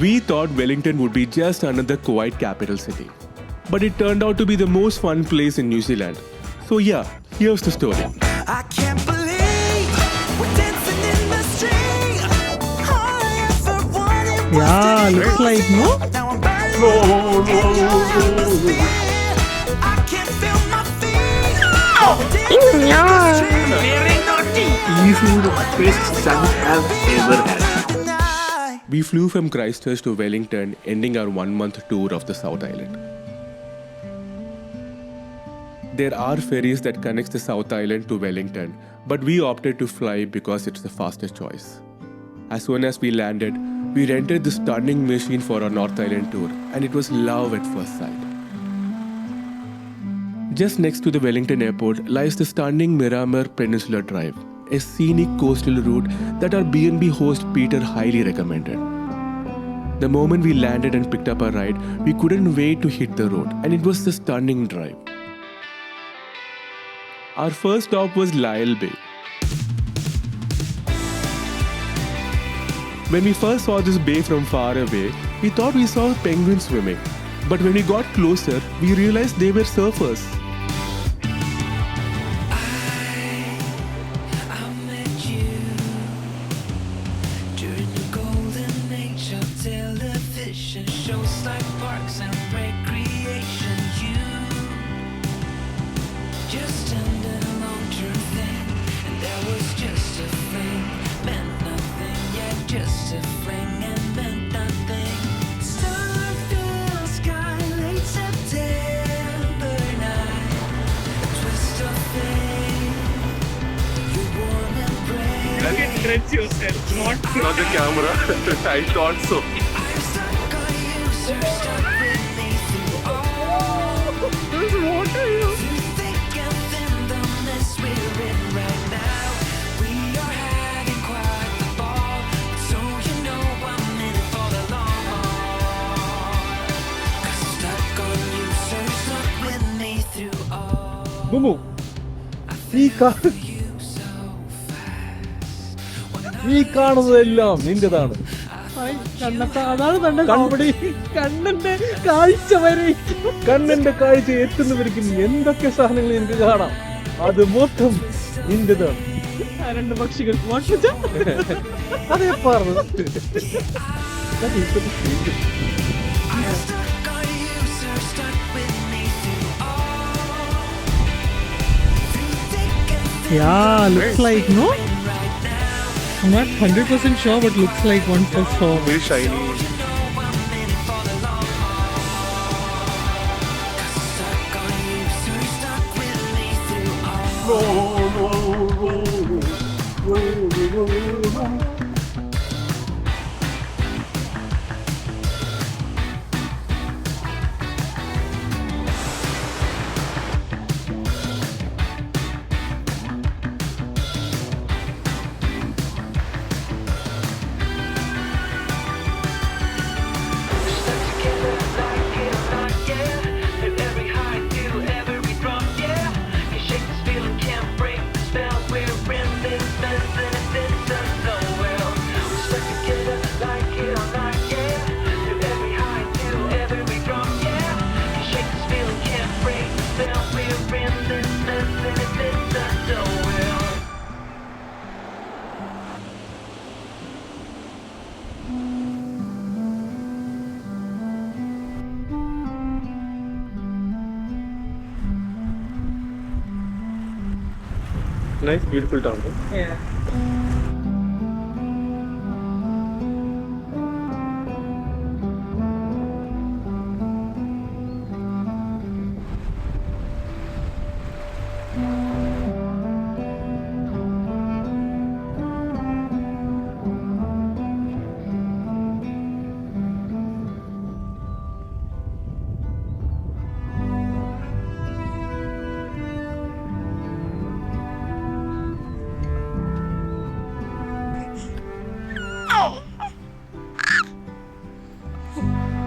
We thought Wellington would be just another quiet capital city. But it turned out to be the most fun place in New Zealand. So yeah, here's the story. I can't believe we're dancing in the street. All I ever wanted was Yeah, to looks like no. Now I'm burning in your atmosphere. I can't feel my feet. Dancing in the street. Easily the best sun I've ever had. Tonight. We flew from Christchurch to Wellington, ending our 1-month tour of the South Island. There are ferries that connect the South Island to Wellington, but we opted to fly because it's the fastest choice. As soon as we landed, we rented the stunning machine for our North Island tour, and it was love at first sight. Just next to the Wellington airport lies the stunning Miramar Peninsula Drive, a scenic coastal route that our B&B host Peter highly recommended. The moment we landed and picked up our ride, we couldn't wait to hit the road, and it was a stunning drive. Our first stop was Lyall Bay. When we first saw this bay from far away, we thought we saw penguins swimming. But when we got closer, we realized they were surfers. I met you during the golden age of television shows like Parks and Recreation. You just ended a long-term thing, and that was just a fling. Meant nothing, yeah, just a fling, and meant nothing. Starfield sky, late September night, a twist of fate, your warm embrace. Stretch yourself, not the camera. I thought so. I'm stuck on you, sir, stuck with me through all. There's water here. Through thick and thin, the mess we're in right now. We are having quite the ball, so you know I'm in it for the long haul. 'Cause I'm stuck on you, sir, stuck with me through all. Mumu, You so ഈ കാണുന്നതെല്ലാം നിന്റെതാണ്. അതാണ് തന്നെ കൺപടി. കണ്ണന്റെ കാഴ്ച വരെ കണ്ണന്റെ കാഴ്ച എത്തുന്നവരിക്കും എന്തൊക്കെ സാധനങ്ങൾ എനിക്ക് കാണാം, അത് മൊത്തം നിന്റെതാണ്. ആ രണ്ട് പക്ഷികൾ അതേ പറഞ്ഞത്. I'm stuck on you, sir, stuck with me through all. Through thick and thin, Yeah, looks like no. right now. I'm not 100% sure, but looks like one for sure. Very shiny. You know I'm in it for the long haul. 'Cause I'm stuck on you, sir, stuck with me through all. Nice, beautiful town. Yeah.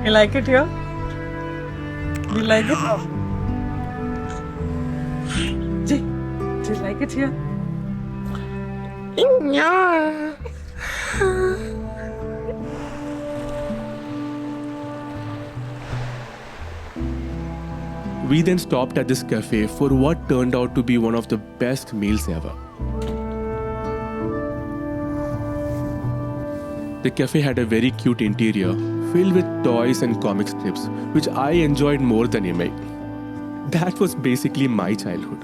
You like it here? Do you like it? Jay, do you like it here? We then stopped at this cafe for what turned out to be one of the best meals ever. The cafe had a very cute interior filled with toys and comic strips, which I enjoyed more than Imai. That was basically my childhood.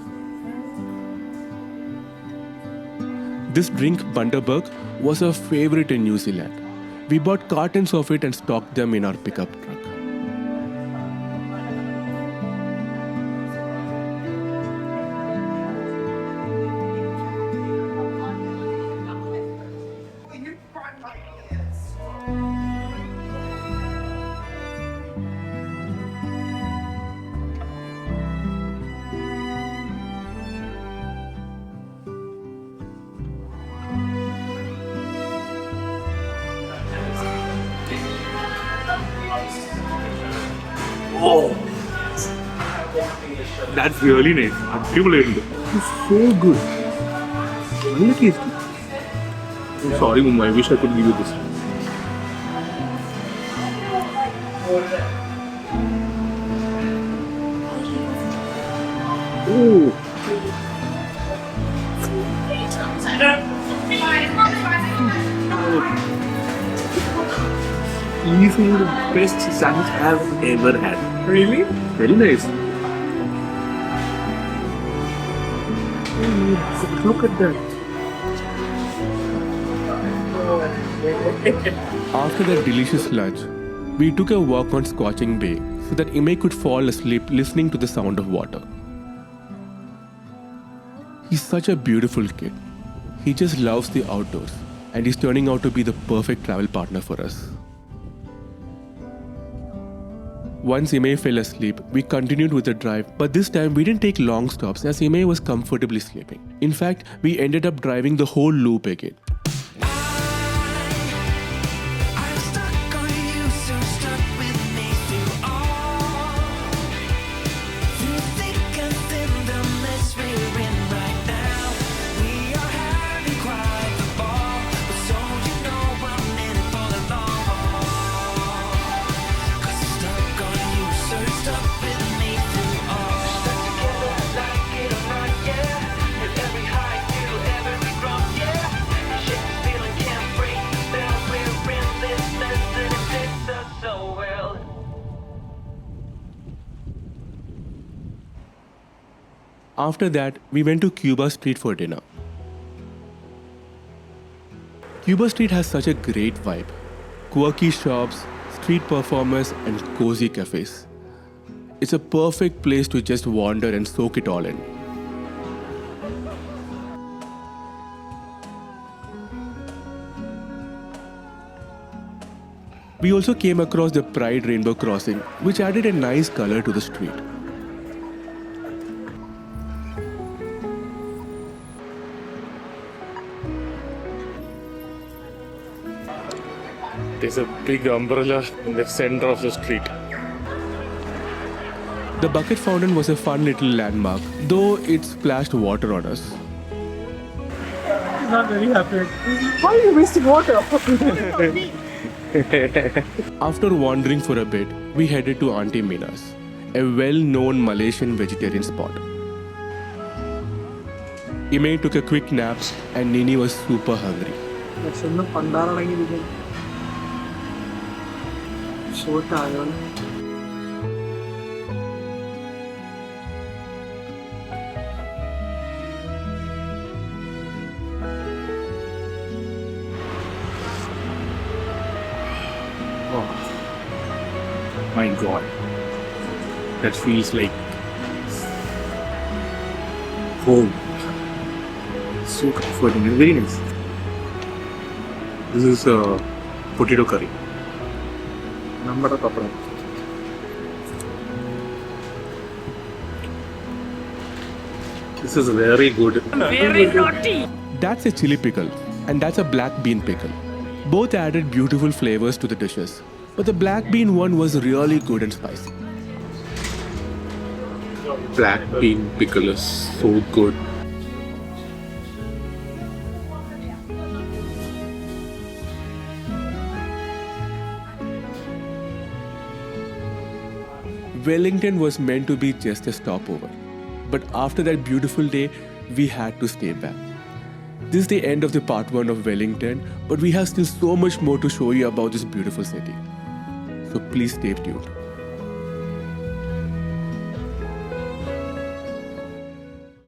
This drink, Bundaberg, was a favorite in New Zealand. We bought cartons of it and stocked them in our pickup truck. Oh, that's really nice. Unbelievable. It's so good. Really tasty. I'm sorry, Mumma. I wish I could give you this. Oh. Easily the best sandwich I've ever had. Really? Very nice. Look at that. After that delicious lunch, we took a walk on Scorching Bay so that Imai could fall asleep listening to the sound of water. He's such a beautiful kid. He just loves the outdoors, and he's turning out to be the perfect travel partner for us. Once Imai fell asleep, we continued with the drive, but this time we didn't take long stops as Imai was comfortably sleeping. In fact, we ended up driving the whole loop again. I'm stuck on you, so stuck with me through all. Through thick and thin, the mess we're in right now. We are having quite the ball, but so you know I'm in it for the long haul. 'Cause I'm stuck on you, so stuck with me through all. Stuck together like it or not, yeah. With every high, through every drop, yeah. Shake this feeling, can't break the spell. We're in this mess and it fits us so well. After that, we went to Cuba Street for dinner. Cuba Street has such a great vibe. Quirky shops, street performers, and cozy cafes. It's a perfect place to just wander and soak it all in. We also came across the Pride Rainbow Crossing, which added a nice color to the street. There's a big umbrella in the center of the street. The bucket fountain was a fun little landmark, though it splashed water on us. He's not very happy. Why are you wasting water? After wandering for a bit, we headed to Aunty Mena's, a well-known Malaysian vegetarian spot. Imai took a quick nap and Nini was super hungry. So tired. Oh my god. That feels like home. So comforting and very nice. This is potato curry. Number kapra. This is very good. Very naughty. That's a chili pickle, and that's a black bean pickle. Both added beautiful flavors to the dishes, but the black bean one was really good and spicy. Black bean pickle is so good. Wellington was meant to be just a stopover. But after that beautiful day, we had to stay back. This is the end of the part 1 of Wellington, but we have still so much more to show you about this beautiful city. So please stay tuned.